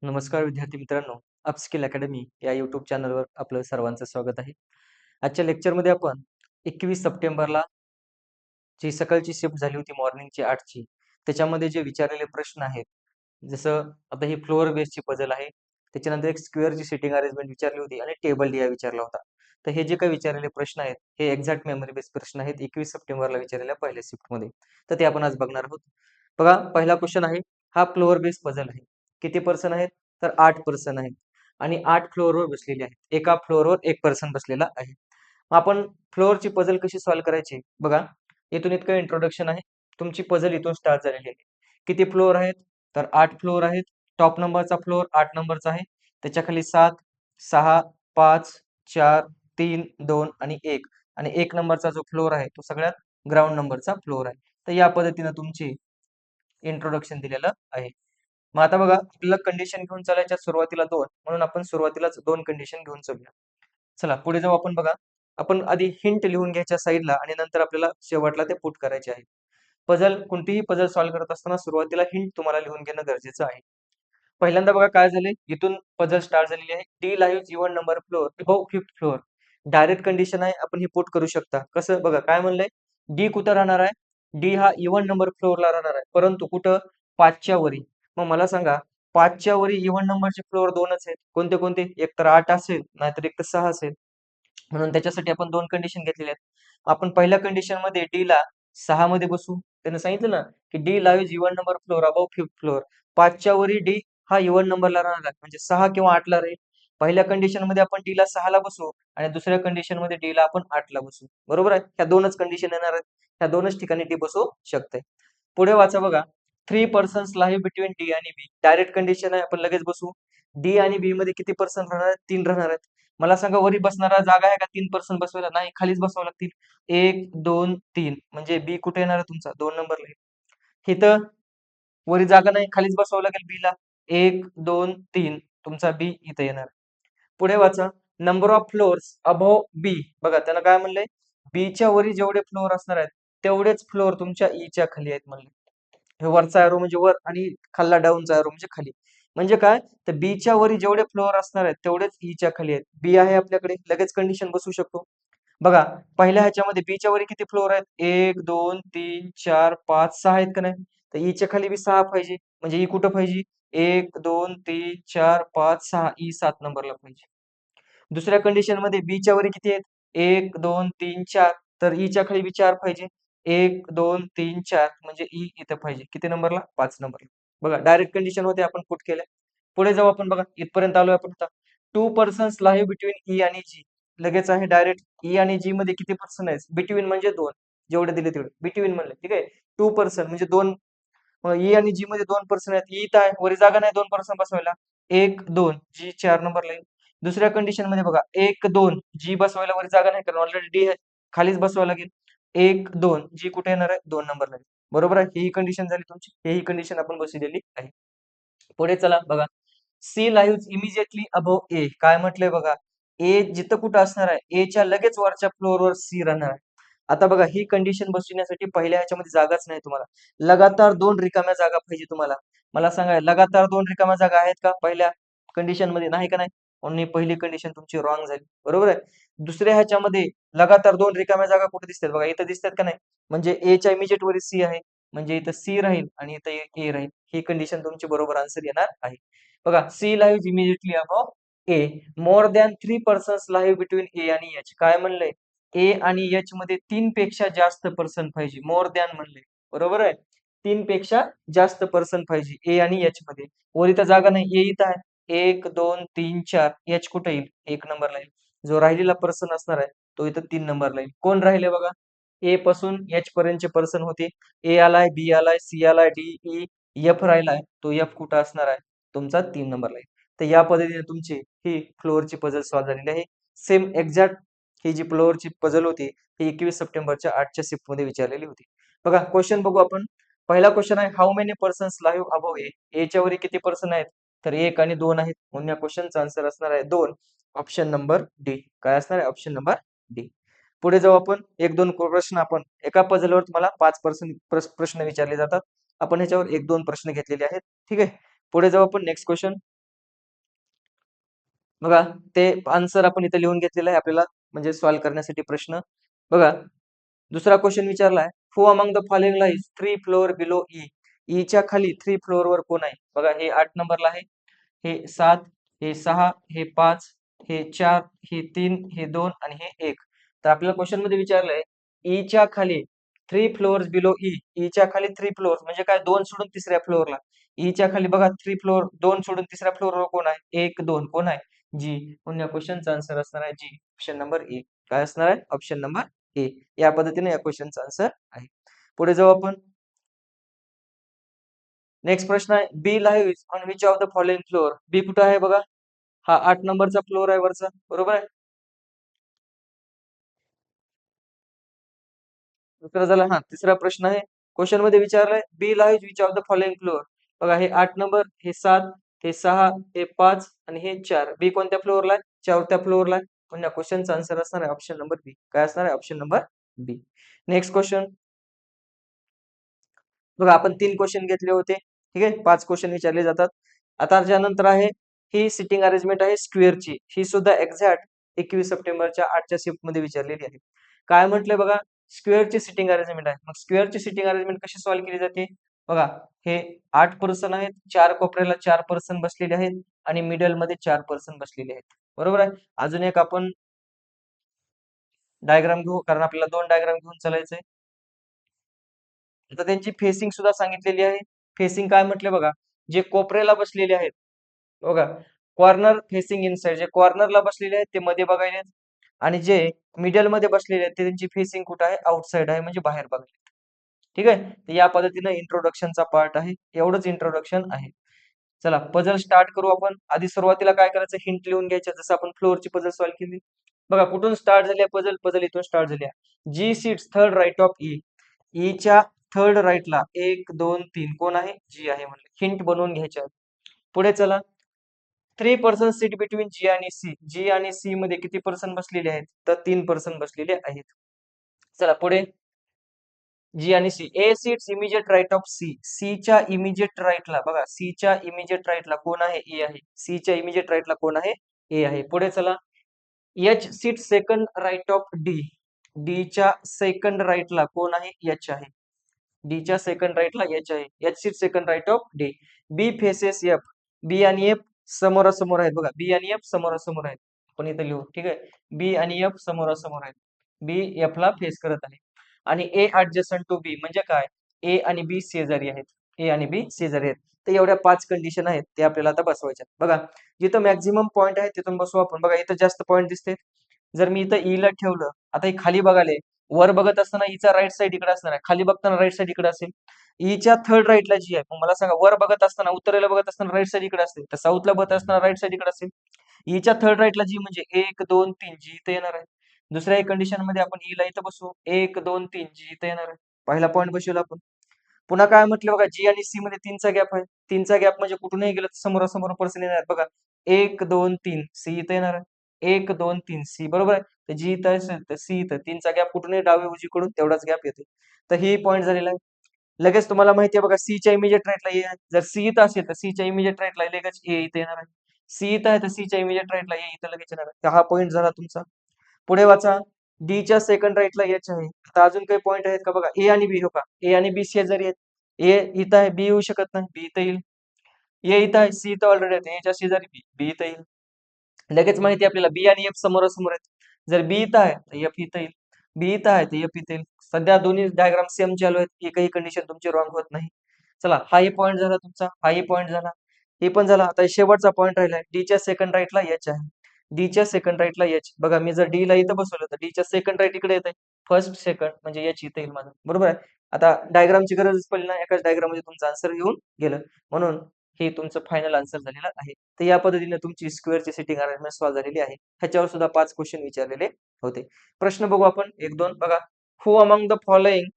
नमस्कार विद्यार्थी मित्रांनो, अपस्किल अकॅडमी या यूट्यूब चॅनलवर आपलं सर्वांचं स्वागत आहे. आजच्या लेक्चरमध्ये आपण 21 सप्टेंबरला जी सकाळची शिफ्ट झाली होती मॉर्निंगची 8ची, त्याच्यामध्ये जे विचारलेले प्रश्न आहेत, जसं आता ही फ्लोअर बेसची पझल आहे. त्याच्यानंतर एक स्क्वेअरची सिटिंग अरेंजमेंट विचारली होती आणि टेबल डिया विचारला होता. तर हे जे काही विचारलेले प्रश्न आहेत, हे एक्झॅक्ट मेमरी बेस्ड प्रश्न आहेत 21 सप्टेंबरला विचारलेल्या पहिल्या शिफ्टमध्ये. तर ते आपण आज बघणार आहोत. बघा, पहिला क्वेश्चन आहे, हा फ्लोअर बेस्ड पझल आहे. किती पर्सन आहेत? तर 8 पर्सन आहेत आणि 8 फ्लोअरवर बसलेले आहेत. एका फ्लोअरवर एक पर्सन बसलेला आहे. मग आपण फ्लोअरची पझल कशी सॉल्व्ह करायची? बघा, इथून इतकं इंट्रोडक्शन आहे. तुमची पझल इथून स्टार्ट झालेली आहे. किती फ्लोअर आहेत? तर 8 फ्लोअर आहेत. टॉप नंबरचा फ्लोअर 8 नंबरचा आहे. त्याच्याखाली 7, 6, 5, 4, 3, 2 आणि 1 आणि 1 नंबरचा जो फ्लोअर आहे तो सगळ्यात ग्राउंड नंबरचा फ्लोअर आहे. तर या पद्धतीनं तुमची इंट्रोडक्शन दिलेलं आहे. मग आता बघा, आपल्याला कंडिशन घेऊन चालायच्या सुरुवातीला 2, म्हणून आपण सुरुवातीलाच 2 कंडिशन घेऊन चालूया. चला पुढे जाऊ आपण. बघा, आपण आधी हिंट लिहून घ्यायच्या साईडला आणि नंतर आपल्याला शेवटला ते पुट करायचे आहे. कोणतीही पझल सॉल्व्ह करत असताना सुरुवातीला हिंट तुम्हाला लिहून घेणं गरजेचं आहे. पहिल्यांदा बघा काय झाले, इथून पझल स्टार्ट झालेली आहे. D live even number floor above 5th floor. Direct condition आहे, आपण ही पुट करू शकता. कसं? बघा काय म्हणलंय, डी कुठं राहणार आहे? डी हा इव्हन नंबर फ्लोअरला राहणार आहे, परंतु कुठं? 5च्या वरी. मग मला सांगा, 5च्या वरी इव्हन नंबरचे फ्लोअर 2च आहेत. कोणते कोणते? एक तर 8 असेल, नाहीतर एक तर 6 असेल. म्हणून त्याच्यासाठी आपण 2 कंडिशन घेतलेल्या आहेत. आपण पहिल्या कंडिशन मध्ये डी ला 6 मध्ये बसू. त्यानं सांगितलं ना, की D live even number floor above 5th floor. 5च्या वरी डी हा इव्हन नंबरला राहणार आहे, म्हणजे 6 किंवा 8 ला राहील. पहिल्या कंडिशन मध्ये आपण डी ला 6 ला बसू आणि दुसऱ्या कंडिशन मध्ये डी ला आपण 8 ला बसू. बरोबर आहे? ह्या दोनच कंडिशन येणार आहेत. ह्या दोनच ठिकाणी डी बसू शकते. पुढे वाचा बघा, 3 पर्सन्स लाईव्ह बिटवीन डी आणि बी. डायरेक्ट कंडिशन आहे, आपण लगेच बसू. डी आणि बी मध्ये किती पर्सन राहणार आहेत? 3 राहणार आहेत. मला सांगा, वरी बसणारा जागा आहे का 3 पर्सन बसवायला? नाही, खालीच बसवावं लागतील. 1, 2, 3 म्हणजे बी कुठे येणार आहे तुमचा? 2 नंबरला येईल. इथं वरी जागा नाही, खालीच बसवावं लागेल बी ला. 1, 2, 3 तुमचा बी इथं येणार. पुढे वाचा, नंबर ऑफ फ्लोअर्स अबोव्ह बी. बघा त्याला काय म्हणलंय, बी च्या वरी जेवढे फ्लोअर असणार आहेत तेवढेच फ्लोअर तुमच्या ई च्या खाली आहेत म्हणले. हे वरचा एरो म्हणजे वर आणि खाल्ला डाऊनचा एरो म्हणजे खाली. म्हणजे काय? तर बी च्या वरी जेवढे फ्लोअर असणार आहेत तेवढेच ई च्या खाली आहेत. बी आहे आपल्याकडे, लगेच कंडिशन बसू शकतो. बघा, पहिल्या ह्याच्यामध्ये बी च्या वरी किती फ्लोअर आहेत? 1, 2, 3, 4, 5, 6 आहेत का नाही? तर ई च्या खाली बी 6 पाहिजे. म्हणजे ई कुठं पाहिजे? 1, 2, 3, 4, 5, 6. ई 7 नंबरला पाहिजे. दुसऱ्या कंडिशन मध्ये बी च्या वरी किती आहेत? 1, 2, 3, 4. तर ई च्या खाली बी 4 पाहिजे. 1, 2, 3, 4 म्हणजे ई इथं पाहिजे. किती नंबरला? 5 नंबरला. बघा, डायरेक्ट कंडिशन होते, आपण पुट केल्या. पुढे जाऊ आपण. बघा, इथपर्यंत आलोय आपण आता. 2 पर्सन्स लाईव्ह बिटवीन ई आणि जी. लगेच आहे डायरेक्ट. ई आणि जी मध्ये किती पर्सन आहेत? बिटवीन म्हणजे 2. जेवढे दिले तेवढे बिटवीन म्हणले, ठीक आहे. 2 पर्सन म्हणजे 2. ई आणि जी मध्ये 2 पर्सन आहेत. ई इथं आहे, वरी जागा नाही 2 पर्सन बसवायला. 1, 2 जी 4 नंबरला येईल. दुसऱ्या कंडिशन मध्ये बघा, 1, 2 जी बसवायला वरी जागा नाही, कारण ऑलरेडी डी आहे, खालीच बसवावं लागेल. 1, 2 जी कुठे येणार आहे? 2 नंबरला येईल. बरोबर आहे? ही कंडिशन झाली तुमची. ही कंडिशन आपण बसवलेली आहे. पुढे चला बघा, सी लाईव्ह इमिजिएटली अबोव्ह ए. काय म्हटलंय बघा, ए जिथं कुठं असणार आहे, ए च्या लगेच वरच्या फ्लोअरवर सी राहणार आहे. आता बघा, ही कंडिशन बसविण्यासाठी पहिल्या ह्याच्यामध्ये जागाच नाही तुम्हाला. लगातार 2 रिकाम्या जागा पाहिजे तुम्हाला. मला सांगा, लगातार 2 रिकाम्या जागा आहेत का पहिल्या कंडिशन मध्ये? नाही का नाही? म्हणून ही पहिली कंडिशन तुमची रॉंग झाली. बरोबर आहे? दुसऱ्या ह्याच्यामध्ये लगातार 2 रिकाम्या जागा कुठे दिसतात? बघा, इथं दिसतात का नाही? म्हणजे ए च्या इमिजिएट वरी सी आहे, म्हणजे इथं सी राहील आणि इथं ए राहील. ही कंडिशन तुमची बरोबर आन्सर येणार आहे. बघा, C live immediately above A. More than 3 persons live between A आणि एच. काय म्हणलंय? ए आणि एच मध्ये 3 पेक्षा जास्त पर्सन पाहिजे. मोर दॅन म्हणले, बरोबर आहे? 3 पेक्षा जास्त पर्सन पाहिजे ए आणि एच मध्ये. वर इथं जागा नाही, ए इथं आहे. 1, 2, 3, 4. एच कुठे येईल? 1 नंबरला येईल. जो राहिलेला पर्सन असणार आहे तो इथं 3 नंबरला येईल. कोण राहिले बघा? ए पासून एच पर्यंतचे पर्सन होते. ए आलाय, बी आलाय, सी आलाय, डी, ई, एफ राहिलाय. तो एफ कुठं असणार आहे? तुमचा 3 नंबरला येईल. तर या पद्धतीने तुमची ही फ्लोअरची पझल सॉल्व्ह झालेली आहे. सेम एक्झॅक्ट ही जी फ्लोअरची पझल होती ही 21 सप्टेंबरच्या 8च्या शिफ्टमध्ये विचारलेली होती. बघा, क्वेश्चन बघू आपण. पहिला क्वेश्चन आहे, how many persons live above A. A च्या वरी किती पर्सन आहेत? तर 1 आणि 2 आहेत. म्हणून या क्वेश्चनचा आन्सर असणार आहे 2. Option number D. काय असणार आहे? Option number D. पुढे जाऊ आपण. 1-2 प्रश्न. आपण एका पझलवर तुम्हाला 5 प्रश्न विचारले जातात. आपण ह्याच्यावर 1-2 प्रश्न घेतलेले आहेत. ठीक आहे. पुढे जाऊ आपण. Next question. बघा ते आन्सर आपण इथे लिहून घेतलेलं आहे आपल्याला म्हणजे सॉल्व्ह करण्यासाठी प्रश्न. बघा दुसरा क्वेश्चन विचारलाय, who among the following lies 3 floor below E. ईच्या खाली 3 फ्लोअरवर कोण आहे? बघा हे 8 नंबरला आहे, हे 7, हे 6, हे 5, हे 4, हे 3, हे 2 आणि हे 1. तर आपल्याला क्वेश्चन मध्ये विचारलंय ईच्या खाली 3 फ्लोअर्स बिलो ई. ईच्या खाली 3 फ्लोअर्स म्हणजे काय? 2 सोडून तिसऱ्या फ्लोअरला. ईच्या खाली बघा 3 फ्लोअर, 2 सोडून तिसऱ्या फ्लोअरवर कोण आहे? 1, 2 कोण आहे? जी. म्हणून या क्वेश्चनचा आन्सर असणार आहे जी. ऑप्शन नंबर ए. काय असणार आहे? Option number A. या पद्धतीने या क्वेश्चनचा आन्सर आहे. पुढे जाऊ आपण. नेक्स्ट प्रश्न आहे, B live on which of the following floor. B कुठं आहे बघा? हा 8 नंबरचा फ्लोअर आहे वरचा, बरोबर आहे? दुसरा झाला हा तिसरा प्रश्न आहे. क्वेश्चन मध्ये विचारलाय B live which of the following floor. बघा हे 8 नंबर, हे 7, हे 6, हे 5 आणि हे 4. बी कोणत्या फ्लोअरला आहे? 4थ्या फ्लोअरला आहे. पण या क्वेश्चनचा आन्सर असणार आहे ऑप्शन नंबर बी. काय असणार आहे? Option number B. Next question. बघा आपण 3 क्वेश्चन घेतले होते. ठीक आहे, 5 क्वेश्चन विचारले जातात. आता ज्यानंतर आहे ही सिटिंग अरेंजमेंट आहे स्क्वेअरची. ही सुद्धा एक्झॅक्ट 21 सप्टेंबरच्या 8च्या शिफ्ट मध्ये विचारलेली आहे. काय म्हटलंय बघा, स्क्वेअरची सिटिंग अरेंजमेंट आहे. मग स्क्वेअरची सिटिंग अरेंजमेंट कशी सॉल्व्ह केली जाते? बघा हे 8 पर्सन आहेत, 4 कोपऱ्याला 4 पर्सन बसलेले आहेत आणि मिडल मध्ये 4 पर्सन बसलेले आहेत. बरोबर आहे. अजून एक आपण डायग्राम घेऊ, कारण आपल्याला 2 डायग्राम घेऊन चालायचंय. आता त्यांची फेसिंग सुद्धा सांगितलेली आहे. फेसिंग काय म्हटले बघा, जे कोपऱ्याला बसलेले आहेत बघा, कॉर्नर फेसिंग इनसाइड, जे कॉर्नरला बसलेले आहेत ते मध्ये बघायले आणि जे मिडल मध्ये बसलेले आहेत ते त्यांची फेसिंग कुठं आहे? आउटसाइड आहे, म्हणजे बाहेर बघायले. ठीक आहे, तर या पद्धतीने इंट्रोडक्शनचा पार्ट आहे. एवढंच इंट्रोडक्शन आहे. चला पझल स्टार्ट करू आपण. आधी सुरुवातीला काय करायचं, हिंट लिहून घ्यायचं, जसं आपण फ्लोअरची पझल सॉल्व्ह केली. बघा कुठून स्टार्ट झाली पझल? पझल इथून स्टार्ट झाली. G seats third right of E. ईच्या थर्ड राईटला 1, 2, 3 कोण आहे? जी आहे म्हणले. हिंट बनवून घ्यायच्या. पुढे चला. 3 पर्सन सीट बिटवीन जी आणि सी. जी आणि सी मध्ये किती पर्सन बसलेले आहेत? तर 3 पर्सन बसलेले आहेत. चला पुढे. जी आणि C. A seats immediate right of C. C च्या इमिजिएट राईटला बघा, सी च्या इमिजिएट राईटला कोण आहे? ए आहे. सी च्या इमिजिएट राईटला कोण आहे? ए आहे. पुढे चला. H seat second right of D. D च्या सेकंड राईटला कोण आहे? एच आहे. डी च्या सेकंड राईटला एच आहे. H seat second right of D. B faces F. B आणि एफ समोरासमोर आहेत बघा. बी आणि एफ समोरासमोर आहेत. आपण इथे लिहू. ठीक आहे. बी आणि एफ समोरासमोर आहेत. बी एफ ला फेस करत आहे. आणि ए ऍडजस्टंट टू बी म्हणजे काय? ए आणि बी शेजारी आहेत. ए आणि बी शेजारी आहेत. तर एवढ्या 5 कंडिशन आहेत ते आपल्याला आता बसवायच्या. बघा जिथं मॅक्झिमम पॉईंट आहे तिथून बसवू आपण. बघा इथं जास्त पॉईंट दिसते. जर मी इथं ई ला ठेवलं, आता हे खाली बघाले, वर बघत असताना ईचा राईट साइड इकडे असणार आहे, खाली बघताना राईट साइड इकडे असेल. ईच्या थर्ड राईटला जी आहे, मग मला सांगा वर बघत असताना, उत्तरेला बघत असताना राईट साइड इकडे असेल, तर साऊथला बघत असताना राईट साइड इकडे असेल. ईच्या थर्ड राईटला जी म्हणजे 1, 2, 3 जी इथं येणार आहे. दुसऱ्या एक कंडिशन मध्ये आपण ईला इथं बसवू, 1, 2, 3 जी इथं येणार आहे. पहिला पॉईंट बसवला आपण. पुन्हा काय म्हटलं बघा, जी आणि सी मध्ये 3चा गॅप आहे. 3चा गॅप म्हणजे कुठूनही गेलं तर समोरासमोर पर्सन येणार बघा. 1, 2, 3 सी इथं येणार आहे. 1, 2, 3 सी बरोबर आहे. तर जी इथं असेल तर सी इथं. 3चा गॅप कुठूनही डावी उजवीकडून तेवढाच गॅप येते. तर ही पॉईंट झालेला आहे. लगेच तुम्हाला माहिती आहे बघा, सी च्या इमिजिएट राईटला ए आहे. जर सी इथं असेल तर सी च्या इमिजिएट राईटला लगेच ए इथे येणार आहे. सी इथं आहे तर सी च्या इमिजिएट राईटला ए इथं लगेच येणार आहे. तर हा पॉईंट झाला तुमचा. पुढे वाचा. डी च्या सेकंड राईटला एच आहे. आता अजून काही पॉईंट आहेत का बघा. ए आणि बी हो का. ए आणि बी शेजारी आहेत. ए इथं आहे, बी येऊ शकत नाही, बी इथं येईल. ए इथं आहे, सी इथं ऑलरेडी आहे, एच्या शेजारी बी, बी इथं येईल. लगेच माहिती आहे आपल्याला बी आणि एफ समोरासमोर आहेत. जर बी इथं आहे तर एफ इथं येईल. बी इथं आहे तर एफ इथं येईल. सध्या दोन्ही डायग्राम सेम चालू आहेत. एकही कंडिशन तुमची रॉंग होत नाही. चला हा ही पॉईंट झाला तुमचा, हा ही पॉईंट झाला. हे पण झाला. आता शेवटचा पॉईंट राहिला. डी च्या सेकंड राईटला एच आहे. डी च्या सेकंड राईटला एच. बघा मी जर डी ला इथं बसवलं तर डी च्या सेकंड राईट इकडे येत आहे. फर्स्ट सेकंड म्हणजे एच इथं येईल माझं. बरोबर आहे. आता डायग्रामची गरजच पडली नाही. एकाच डायग्राम मध्ये तुमचं आन्सर येऊन गेलं. म्हणून हे तुमचं फायनल आन्सर झालेलं आहे. तर या पद्धतीने तुमची स्क्वेअरची सिटिंग अरेंजमेंट सॉल्व्ह झालेली आहे. ह्याच्यावर सुद्धा 5 क्वेश्चन विचारलेले होते. प्रश्न बघू आपण 1-2 बघा. Who among the following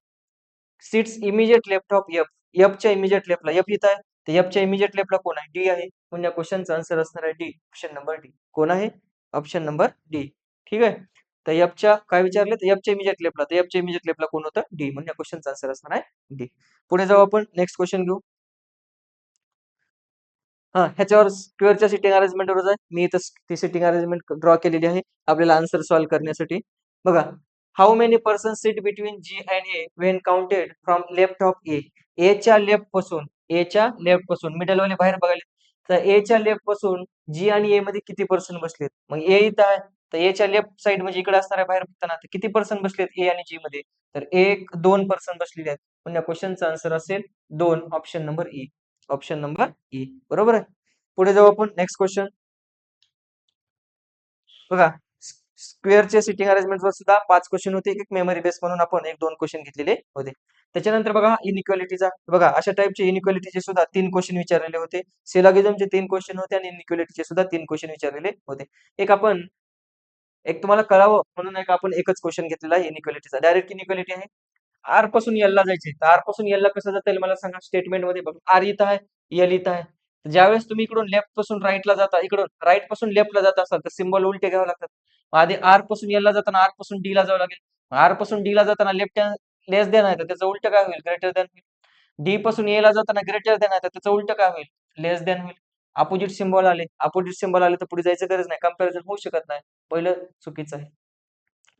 seats immediate left of F. F च्या इमिजिएट लेफ्टला एफ इथं आहे. तर एफ च्या इमिजिएट लेफ्टला कोण आहे? डी आहे. म्हणून या क्वेश्चनचा आन्सर असणार आहे डी. Option number D. कोण आहे? Option number D. ठीक आहे. तर एफच्या काय विचारले? तर एफच्या इमिजिएट लेफ्टला. तर एफच्या इमिजिएट लेफ्टला कोण होतं? डी. म्हणून या क्वेश्चनचा आन्सर असणार आहे डी. पुढे जाऊ आपण नेक्स्ट क्वेश्चन घेऊ. ह्याच्यावर स्क्वेअरच्या सिटिंग अरेंजमेंटवर आहे. मी इथं ती सिटिंग अरेंजमेंट ड्रॉ केलेली आहे आपल्याला आन्सर सॉल्व्ह करण्यासाठी. बघा, how many person sit between G and A when counted from left of A. एच्या लेफ्ट पासून मिडलवाले बाहेर बघायला, तर एच्या लेफ्ट पासून जी आणि ए मध्ये किती पर्सन बसलेत. मग ए इथं आहे, तर एच्या लेफ्ट साइड म्हणजे इकडे असणार आहे बाहेर बघताना, तर किती पर्सन बसलेत ए आणि जी मध्ये, तर एक 2 पर्सन बसलेले आहेत. पण या क्वेश्चनचा आन्सर असेल 2, option number E. Option number E बरोबर आहे. पुढे जाऊ आपण नेक्स्ट क्वेश्चन. बघा, स्क्वेअरचे सिटिंग अरेंजमेंट वर सुद्धा 5 क्वेश्चन होते. एक मेमरी बेस म्हणून आपण 1-2 क्वेश्चन घेतलेले होते. त्याच्यानंतर बघा इनइक्वालिटीचा, बघा अशा टाइपचे इनइक्वालिटीचे सुद्धा 3 क्वेश्चन विचारलेले होते. सिलॉगिझमचे 3 क्वेश्चन होते आणि इनइक्वालिटीचे सुद्धा 3 क्वेश्चन विचारलेले होते. एक तुम्हाला कळावं म्हणून आपण एकच क्वेश्चन घेतलेला आहे इनइक्वालिटीचा. डायरेक्ट इनइक्वालिटी आहे. आर पासून एल ला जायचे, तर आर पासून एल ला कसं जाता येईल मला सांगा. स्टेटमेंट मध्ये बघा, आर इथं आहे, एल इथं आहे. ज्यावेळेस तुम्ही इकडून लेफ्ट पासून राईटला जाता, इकडून राईट पासून लेफ्टला जात असाल तर सिम्बॉल उलटे घ्यावे लागतात. आधी आर पासून एल ला जाताना आर पासून डी ला जावं लागेल. आर पासून डी ला जाताना लेफ्ट हँड लेस देन आहे, तर त्याचं उलट काय होईल, ग्रेटर दॅन होईल. डी पासून ए ला जाताना ग्रेटर दॅन आहे, तर त्याचं उलट काय होईल, लेस दॅन होईल. अपोजिट सिम्बॉल आले तर पुढे जायचं गरज नाही, कम्पॅरिझन होऊ शकत नाही. पहिलं चुकीचं आहे.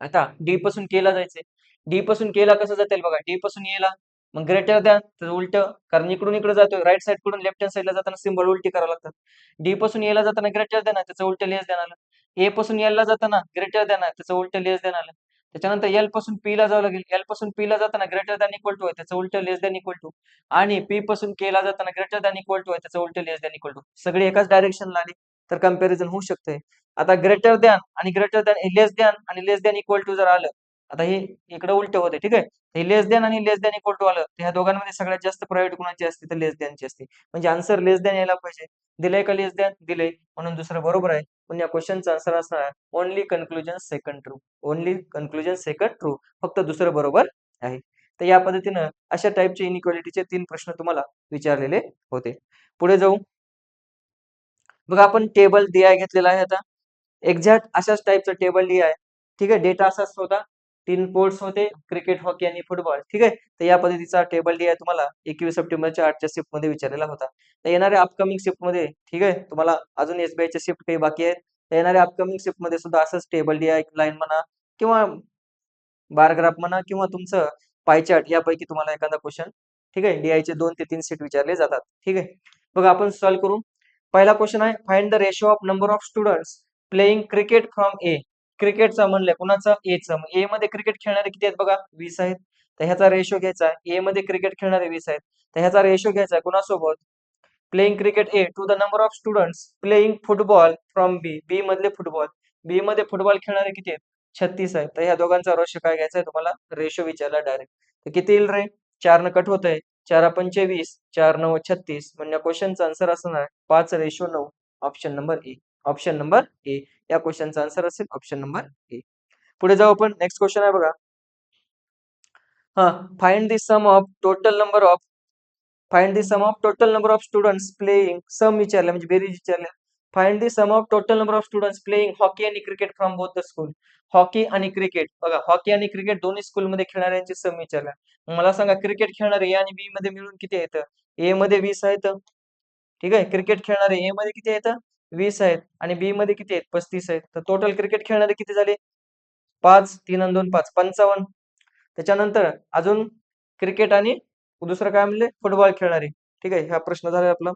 आता डी पासून के ला जायचंय. डी पासून के ला कसं जाता येईल बघा, डी पासून ए ला मग ग्रेटर द्या, तर उलट, कारण इकडून इकडे जातोय राईट साइड कडून लेफ्ट हँड साईडला जाताना सिम्बॉल उलटी करावं लागतात. डी पासून ए ला जाताना ग्रेटर द्या ना, त्याचं उलट लेस देणार. ए पासून एल ला जाताना ग्रेटर द्या ना, त्याचं उलट लेस देणार. त्याच्यानंतर एल पासून पी ला जावं लागेल. एल पासून पी ला जाताना ग्रेटर दॅन इक्वल टू आहे, त्याचं उलट लेस दॅन इक्वल टू. आणि पी पासून के ला जाताना ग्रेटर दॅन इक्वल टू आहे, त्याचं उलट लेस दॅन इक्वल टू. सगळे एकाच डायरेक्शनला आले तर कम्पॅरिझन होऊ शकते. आता greater than less than equal to जर आलं, आता हे इकडे उलट होते, ठीक आहे. हे लेस दॅन आणि लेस दॅन इक्वल टू आलं, तर ह्या दोघांमध्ये सगळ्यात जास्त प्रायोरिटी कुणाची असते, तर लेस दॅनची असते. म्हणजे आन्सर लेस दॅन यायला पाहिजे. दिलंय का लेस दॅन, दिलंय, म्हणून दुसरं बरोबर आहे. पण या क्वेश्चनचा आन्सर असणार आहे only conclusion second true. Only conclusion second true, फक्त दुसरं बरोबर आहे. तर या पद्धतीनं अशा टाईपचे इनइक्वालिटीचे 3 प्रश्न तुम्हाला विचारलेले होते. पुढे जाऊ. बघा, आपण टेबल DI घेतलेला आहे. आता एक्झॅक्ट अशाच टाईपचा टेबल DI, ठीक आहे. डेटा असाच होता, 3 पोर्ट्स होते, क्रिकेट, हॉकी आणि फुटबॉल, ठीक आहे. तर या पद्धतीचा टेबल DI तुम्हाला 21 सप्टेंबरच्या 8च्या शिफ्ट मध्ये विचारलेला होता. तर येणाऱ्या अपकमिंग शिफ्ट मध्ये, ठीक आहे, तुम्हाला अजून SBIच्या शिफ्ट काही बाकी आहेत. तर येणाऱ्या अपकमिंग शिफ्ट मध्ये सुद्धा असंच टेबल DI लाईन म्हणा किंवा बार ग्राफ म्हणा किंवा तुमचं पाय चार्ट यापैकी तुम्हाला एखादा क्वेश्चन, ठीक आहे, DIचे 2 ते 3 सेट विचारले जातात, ठीक आहे. बघा, आपण सॉल्व्ह करू. पहिला क्वेश्चन आहे, find the ratio of number of students playing cricket from A. क्रिकेटचा म्हणलंय, कुणाचा, एचं. ए मध्ये क्रिकेट खेळणारे किती आहेत बघा, 20 आहेत. तर ह्याचा रेशो घ्यायचा आहे. ए मध्ये क्रिकेट खेळणारे 20 आहेत, तर ह्याचा रेशो घ्यायचा आहे कुणासोबत, playing cricket A to the number of students playing football from B. B मधले फुटबॉल, बी मध्ये फुटबॉल खेळणारे किती आहेत, 36 आहेत. तर ह्या दोघांचा रेशो काय घ्यायचा आहे तुम्हाला, रेशो विचारला डायरेक्ट. तर किती येईल रे, 4 न कट होत आहे, 4 पंचे 20, 4 9 36, म्हणजे क्वेश्चनचा आन्सर असणार आहे 5:9. Option number A. Option number A या क्वेश्चनचा आन्सर असेल ऑप्शन नंबर ए. पुढे जाऊ आपण. नेक्स्ट क्वेश्चन आहे बघा. Find the sum of total number of students playing. Sum विचारले म्हणजे बेरीज विचारले. Find the sum of total number of students playing hockey आणि cricket from both the school. Hockey आणि क्रिकेट, बघा हॉकी आणि क्रिकेट दोन्ही स्कूलमध्ये खेळणाऱ्यांचे सम विचारला. मला सांगा, क्रिकेट खेळणारे ए आणि बी मध्ये मिळून किती आहेत. ए मध्ये 20 आहेत, ठीक आहे. क्रिकेट खेळणारे ए मध्ये किती आहेत, 20 आहेत, आणि बी मध्ये किती आहेत, 35 आहेत. तर टोटल क्रिकेट खेळणारे किती झाले, 5, 3 आणि 2 5, 55. त्याच्यानंतर अजून क्रिकेट आणि दुसरं काय म्हणले, फुटबॉल खेळणारे, ठीक आहे. हा प्रश्न झाला आपला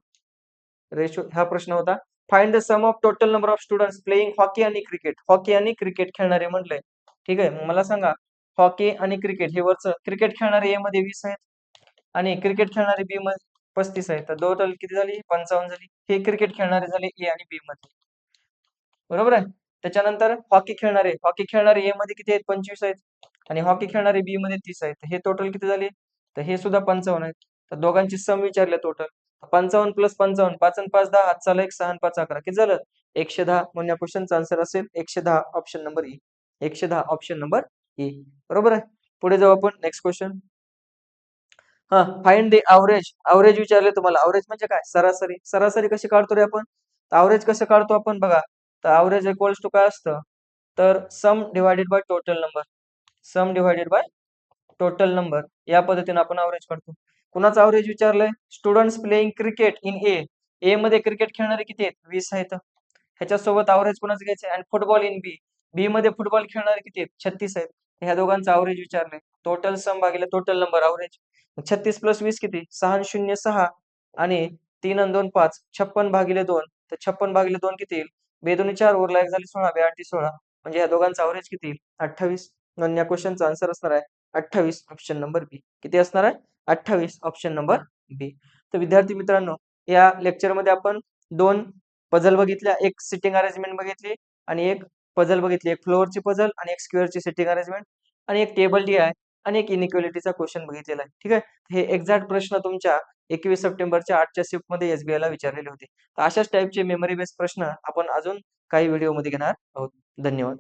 रेशो. हा प्रश्न होता, find the sum of total number of students playing hockey आणि क्रिकेट. हॉकी आणि क्रिकेट खेळणारे म्हटलंय, ठीक आहे. मग मला सांगा, हॉकी आणि क्रिकेट हे वरचं, क्रिकेट खेळणारे ए मध्ये 20 आहेत आणि क्रिकेट खेळणारे बी मध्ये 35 आहेत. तर टोटल किती झाली, 55 झाली. हे क्रिकेट खेळणारे झाले ए आणि बी मध्ये, बरोबर आहे. त्याच्यानंतर हॉकी खेळणारे ए मध्ये किती आहेत, 25 आहेत, आणि हॉकी खेळणारे बी मध्ये 30 आहेत. हे टोटल किती झाले, तर हे सुद्धा 55 आहेत. तर दोघांची सम विचारले टोटल. 55 प्लस 55, 5 आणि 5 10, हात चाला 1, 6 आणि 5 11, किती झालं, 110. म्हणजे या क्वेश्चनचा आन्सर असेल 110, option number E. 110 option number E, बरोबर आहे. पुढे जाऊ आपण. Next question. Find the average. Average विचारले तुम्हाला. अवरेज म्हणजे काय, सरासरी. सरासरी कशी काढतो रे आपण, अवरेज कसं काढतो आपण बघा. तर अवरेज इक्वल्स टू काय असतं, तर sum divided by total number. Sum divided by total number या पद्धतीने आपण अवरेज काढतो. कुणाचं अवरेज विचारलंय, students playing cricket in A. A मध्ये क्रिकेट खेळणारे किती आहेत? 20 आहेत. ह्याच्यासोबत अवरेज कोणाचं घ्यायचं आणि फुटबॉल इन बी, बी मध्ये फुटबॉल खेळणारे किती आहेत? 36 आहेत. ह्या दोघांचं अवरेज विचारलंय. टोटल सम भागिले टोटल नंबर अवरेज. 36 प्लस 20 किती? 6 आणि 0 6 आणि 3 आणि 2 5. 56 भागिले 2, तर 56 भागिले 2 किती येईल? बेदोन्ही 4 उरला, एक झाली 16, बेआठी 16. म्हणजे या दोघांचं अवरेज किती येईल? 28. म्हणून या क्वेश्चनचा आन्सर असणार आहे 28, ऑप्शन नंबर बी. किती असणार आहे? 28, ऑप्शन नंबर बी. तर विद्यार्थी मित्रांनो, या लेक्चरमध्ये आपण 2 पझल बघितल्या, एक सिटिंग अरेंजमेंट बघितली आणि एक पझल बघितली. एक फ्लोअरची पझल आणि एक स्क्वेअरची सिटिंग अरेंजमेंट आणि एक टेबल डी आहे आणि एक इनइक्वालिटीचा क्वेश्चन बघितलेला आहे. ठीक आहे. हे एक्झॅक्ट प्रश्न तुमच्या 21 सप्टेंबरच्या 8च्या शिफ्टमध्ये एसबीआय ला विचारलेले होते. तर अशाच टाईपचे मेमरी बेस्ड प्रश्न आपण अजून काही व्हिडिओमध्ये घेणार आहोत. धन्यवाद.